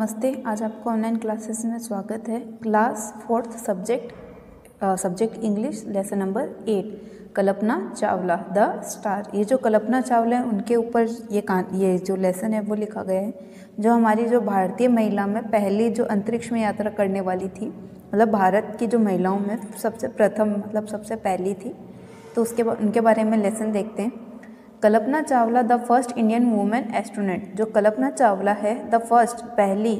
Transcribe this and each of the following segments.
नमस्ते। आज आपको ऑनलाइन क्लासेस में स्वागत है। Class 4th subject English, lesson number 8, Kalpana Chawla the star. ये जो कल्पना चावला है उनके ऊपर ये जो लेसन है वो लिखा गया है। जो हमारी जो भारतीय महिला में पहली जो अंतरिक्ष में यात्रा करने वाली थी, मतलब भारत की जो महिलाओं में सबसे प्रथम मतलब सबसे पहली थी, तो उनके बारे में लेसन देखते हैं। Kalpana Chawla the first Indian women astronaut. जो कल्पना चावला है द फर्स्ट पहली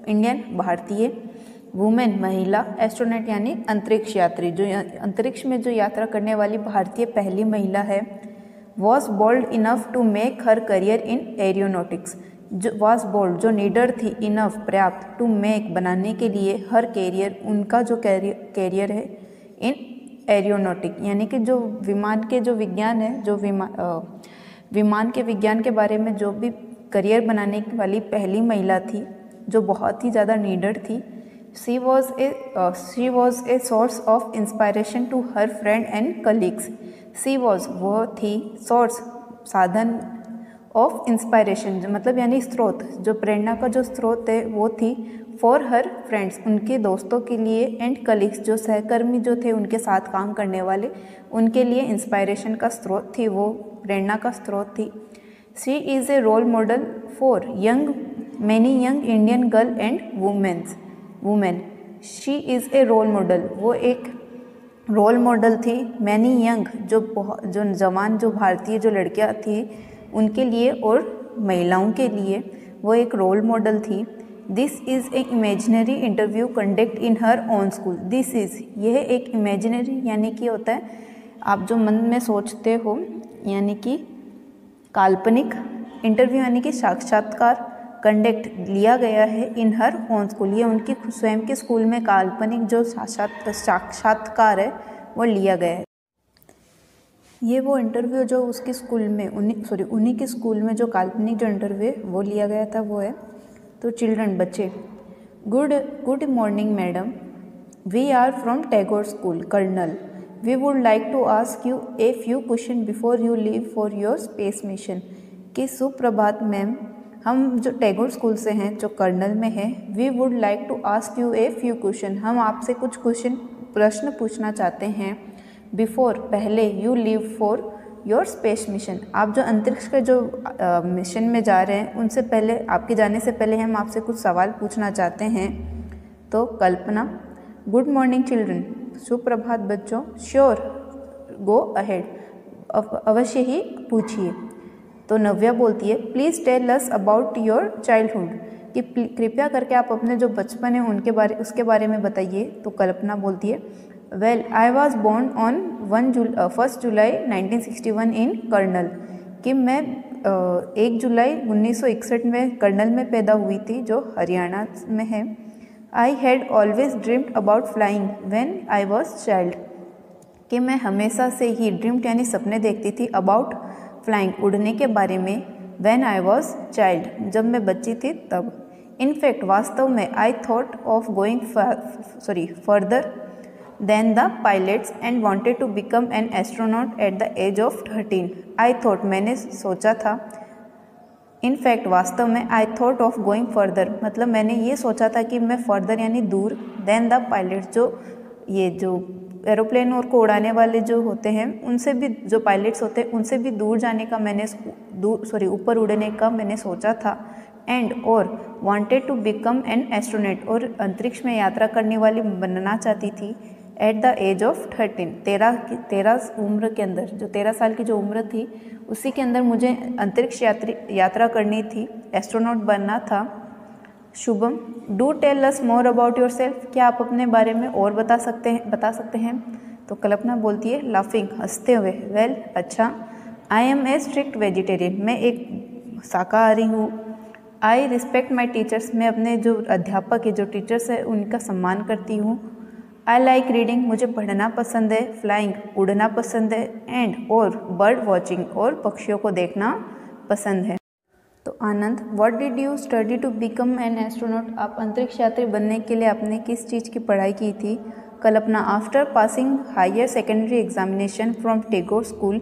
इंडियन भारतीय वुमेन महिला एस्ट्रोनॉट यानी अंतरिक्ष यात्री, जो अंतरिक्ष में जो यात्रा करने वाली भारतीय पहली महिला है। Was bold enough to make her career in aeronautics. जो वॉज बोल्ड जो नीडर थी, इनफ पर्याप्त, टू मेक बनाने के लिए, हर कैरियर उनका जो कैरियर है इन एरोनॉटिक यानी कि जो विमान के जो विज्ञान है, जो विमान के विज्ञान के बारे में जो भी करियर बनाने वाली पहली महिला थी, जो बहुत ही ज़्यादा नीडर थी। She was a source of inspiration to her friend and colleagues. She was वो थी, सोर्स साधन, ऑफ इंस्पायरेशन मतलब यानी स्रोत, जो प्रेरणा का जो स्रोत है वो थी। फॉर हर फ्रेंड्स उनके दोस्तों के लिए, एंड कलीग्स जो सहकर्मी जो थे उनके साथ काम करने वाले, उनके लिए इंस्पायरेशन का स्रोत थी, वो प्रेरणा का स्रोत थी। She is a role model for many young Indian girl and women. She is a role model, वो एक रोल मॉडल थी। मैनी यंग जो जवान जो भारतीय जो लड़कियां थी उनके लिए और महिलाओं के लिए वो एक रोल मॉडल थी। This is a imaginary interview conduct in her own school. This is यह एक इमेजिनरी यानी कि होता है आप जो मन में सोचते हो, यानी कि काल्पनिक, इंटरव्यू यानी कि साक्षात्कार, कंडक्ट लिया गया है इन हर ओन स्कूल, ये उनकी स्वयं के स्कूल में काल्पनिक जो साक्षात्कार है वो लिया गया है। ये वो इंटरव्यू जो उसके स्कूल में उन्हीं के स्कूल में जो काल्पनिक जो इंटरव्यू है वो लिया गया था वो है। तो चिल्ड्रन बच्चे, good morning madam, we are from Tagore school Karnal. We would like to ask you a few question before you leave for your space mission. कि सुप्रभात मैम, हम जो टैगोर स्कूल से हैं जो कर्नल में है। We would like to ask you a few question, हम आपसे कुछ प्रश्न पूछना चाहते हैं। बिफोर पहले, you leave for your space mission, आप जो अंतरिक्ष के जो मिशन में जा रहे हैं उनसे पहले, आपके जाने से पहले हम आपसे कुछ सवाल पूछना चाहते हैं। तो कल्पना, गुड मॉर्निंग चिल्ड्रन, सुप्रभात बच्चों। श्योर, गो अहेड, अवश्य ही पूछिए। तो नव्या बोलती है, please tell us about your childhood, कि कृपया करके आप अपने जो बचपन है उसके बारे में बताइए। तो कल्पना बोलती है, well I was born on 1 July 1961 in Karnal, कि मैं 1 जुलाई 1961 में कर्नल में पैदा हुई थी जो हरियाणा में है। I had always dreamed about flying when I was child, कि मैं हमेशा से ही ड्रीम्ड यानी सपने देखती थी, अबाउट फ्लाइंग उड़ने के बारे में, व्हेन आई वॉज चाइल्ड जब मैं बच्ची थी तब। इनफैक्ट वास्तव में, I thought of going further than the pilots and wanted to become an astronaut at the age of 13। I thought मैंने सोचा था, इनफैक्ट वास्तव में, I thought of going further मतलब मैंने ये सोचा था कि मैं फर्दर यानी दूर, देन द पायलट्स जो एरोप्लेन और को उड़ाने वाले जो होते हैं उनसे भी, जो पायलट्स होते हैं उनसे भी दूर जाने का ऊपर उड़ने का मैंने सोचा था। एंड और wanted to become an astronaut, और अंतरिक्ष में यात्रा करने वाली बनना चाहती थी, एट द एज ऑफ 13 उम्र के अंदर, जो 13 साल की जो उम्र थी उसी के अंदर मुझे अंतरिक्ष यात्रा करनी थी, एस्ट्रोनॉट बनना था। Shubham, do tell us more about yourself, क्या आप अपने बारे में और बता सकते हैं। तो कल्पना बोलती है, लाफिंग हंसते हुए, वेल अच्छा, I am a strict vegetarian, मैं एक शाकाहारी हूँ। आई रिस्पेक्ट माई टीचर्स, मैं अपने जो अध्यापक है, जो टीचर्स है उनका सम्मान करती हूँ। आई लाइक रीडिंग, मुझे पढ़ना पसंद है। फ्लाइंग उड़ना पसंद है। एंड और बर्ड वॉचिंग, और पक्षियों को देखना पसंद है। तो Anand, what did you study to become an astronaut, आप अंतरिक्ष यात्री बनने के लिए आपने किस चीज़ की पढ़ाई की थी। Kalpana, after passing higher secondary examination from Tagore school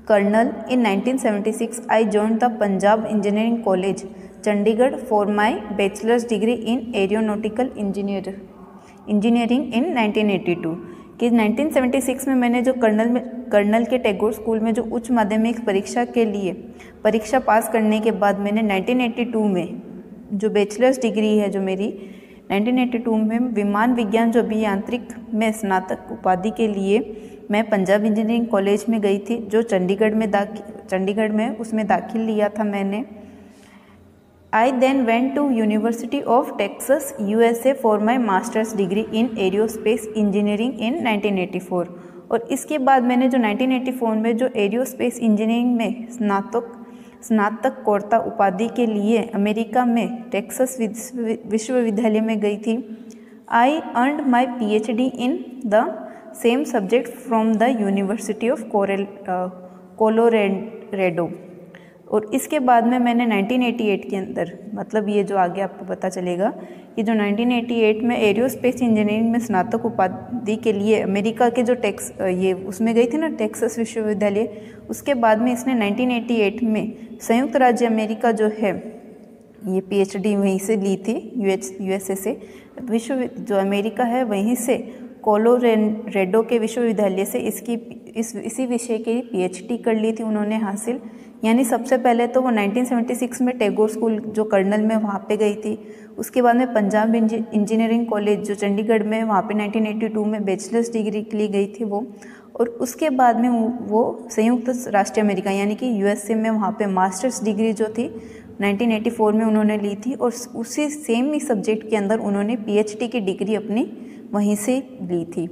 Karnal in 1976, I joined the Punjab Engineering College Chandigarh for my bachelor's degree in aeronautical engineering in 1982 कि 1976 में मैंने जो कर्नल के टैगोर स्कूल में जो उच्च माध्यमिक परीक्षा के लिए परीक्षा पास करने के बाद मैंने 1982 में जो बैचलर्स डिग्री है जो मेरी 1982 में विमान विज्ञान जो अभियांत्रिक में स्नातक उपाधि के लिए मैं पंजाब इंजीनियरिंग कॉलेज में गई थी जो चंडीगढ़ में उसमें दाखिल लिया था मैंने। I then went to University of Texas, USA for my master's degree in aerospace engineering in 1984 और इसके बाद मैंने जो 1984 में जो एरोस्पेस इंजीनियरिंग में स्नातकोत्तर उपाधि के लिए अमेरिका में टेक्सास विश्वविद्यालय में गई थी। I earned my PhD in the same subject from the University of Colorado और इसके बाद में मैंने 1988 के अंदर मतलब ये जो आगे आपको पता चलेगा कि जो 1988 में एरोस्पेस इंजीनियरिंग में स्नातक उपाधि के लिए अमेरिका के जो ये उसमें गई थी ना टेक्सास विश्वविद्यालय, उसके बाद में इसने 1988 में संयुक्त राज्य अमेरिका जो है ये PhD वहीं से ली थी USA से जो अमेरिका है वहीं से कोलोरेडो के विश्वविद्यालय से इसी विषय की PhD कर ली थी उन्होंने हासिल। यानी सबसे पहले तो वो 1976 में टैगोर स्कूल जो कर्नल में वहाँ पे गई थी, उसके बाद में पंजाब इंजीनियरिंग कॉलेज जो चंडीगढ़ में वहाँ पे 1982 में बैचलर्स डिग्री के लिए गई थी वो, और उसके बाद में वो संयुक्त राष्ट्र अमेरिका यानी कि USA में वहाँ पे मास्टर्स डिग्री जो थी 1984 में उन्होंने ली थी और उसी सेम ही सब्जेक्ट के अंदर उन्होंने PhD की डिग्री अपनी वहीं से ली थी।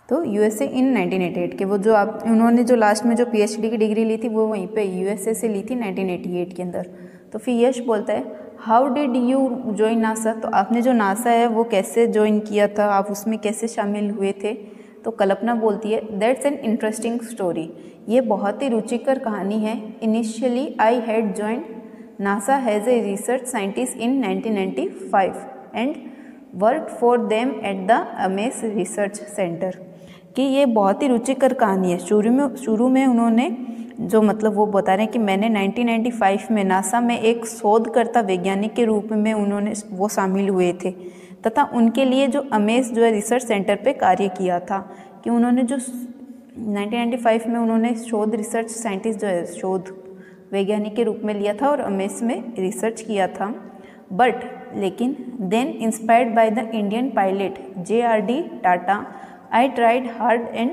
तो USA इन 1988 के वो जो उन्होंने जो लास्ट में जो PhD की डिग्री ली थी वो वहीं पे USA से ली थी 1988 के अंदर। तो फिर यश बोलता है how did you join NASA, तो आपने जो नासा है वो कैसे ज्वाइन किया था, आप उसमें कैसे शामिल हुए थे। तो कल्पना बोलती है दैट्स एन इंटरेस्टिंग स्टोरी, ये बहुत ही रुचिकर कहानी है। Initially I had joined NASA has a research scientist in 1995 and work for them at the Amaze research centre, कि ये बहुत ही रुचिकर कहानी है। शुरू में उन्होंने जो मतलब वो बता रहे हैं कि मैंने 1995 में नासा में एक शोधकर्ता वैज्ञानिक के रूप में उन्होंने वो शामिल हुए थे तथा उनके लिए जो अमेस जो है रिसर्च सेंटर पे कार्य किया था, कि उन्होंने जो 1995 में उन्होंने शोध रिसर्च साइंटिस्ट जो है शोध वैज्ञानिक के रूप में लिया था और अमेस में रिसर्च किया था। बट लेकिन then inspired by the Indian pilot JRD Tata I tried hard and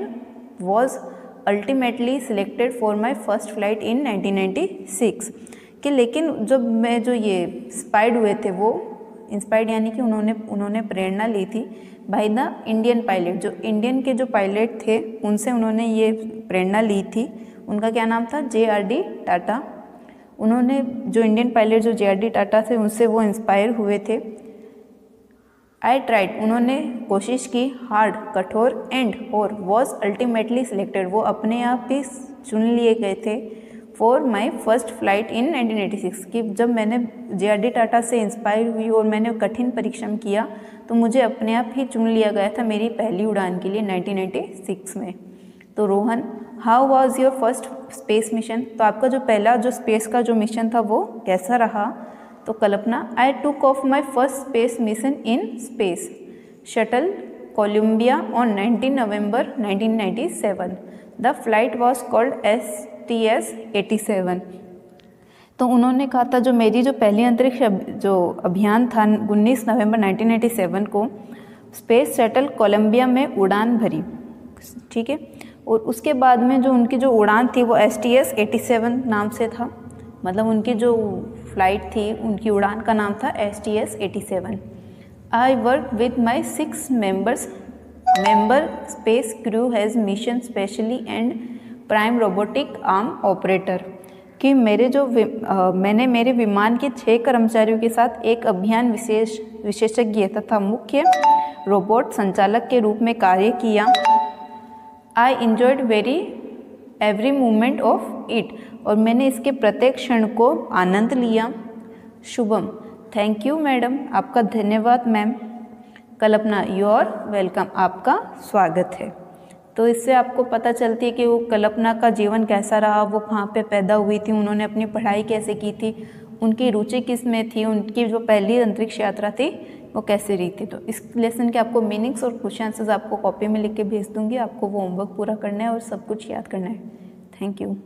was ultimately selected for my first flight in 1996 कि लेकिन जब मैं जो ये इंस्पायर्ड हुए थे वो इंस्पायर्ड यानी कि उन्होंने प्रेरणा ली थी बाय द इंडियन पायलट, जो इंडियन के जो पायलट थे उनसे उन्होंने ये प्रेरणा ली थी। उनका क्या नाम था JRD टाटा। उन्होंने जो इंडियन पायलट जो JRD टाटा थे उनसे वो इंस्पायर हुए थे। आई ट्राइड उन्होंने कोशिश की, हार्ड कठोर एंड और वॉज अल्टीमेटली सिलेक्टेड वो अपने आप ही चुन लिए गए थे for my first flight in 1986 कि जब मैंने JRD टाटा से इंस्पायर हुई और मैंने कठिन परिश्रम किया तो मुझे अपने आप ही चुन लिया गया था मेरी पहली उड़ान के लिए 1996 में। तो Rohan how was your first space mission, तो आपका जो पहला जो स्पेस का जो मिशन था वो कैसा रहा। तो Kalpana I took off my first space mission in space shuttle Columbia on 19 November 1997 the flight was called STS-87। तो उन्होंने कहा था जो मेरी जो पहली अंतरिक्ष जो अभियान था 19 नवंबर 1997 को स्पेस शटल कोलंबिया में उड़ान भरी, ठीक है। और उसके बाद में जो उनकी जो उड़ान थी वो STS-87 नाम से था, मतलब उनकी जो फ्लाइट थी उनकी उड़ान का नाम था STS-87। I work with my 6 member space crew has mission specially and prime robotic arm operator, कि मैंने मेरे विमान के 6 कर्मचारियों के साथ एक अभियान विशेषज्ञ तथा मुख्य रोबोट संचालक के रूप में कार्य किया। I enjoyed every moment of it, और मैंने इसके प्रत्येक क्षण को आनंद लिया। शुभम थैंक यू मैडम, आपका धन्यवाद ma'am. Kalpana you are welcome, आपका स्वागत है। तो इससे आपको पता चलती है कि वो कल्पना का जीवन कैसा रहा, वो कहाँ पे पैदा हुई थी, उन्होंने अपनी पढ़ाई कैसे की थी, उनकी रुचि किस में थी, उनकी जो पहली अंतरिक्ष यात्रा थी वो कैसे रही थी। तो इस लेसन के आपको मीनिंग्स और क्वेश्चन आंसर्स आपको कॉपी में लिख के भेज दूँगी, आपको वो होमवर्क पूरा करना है और सब कुछ याद करना है। Thank you.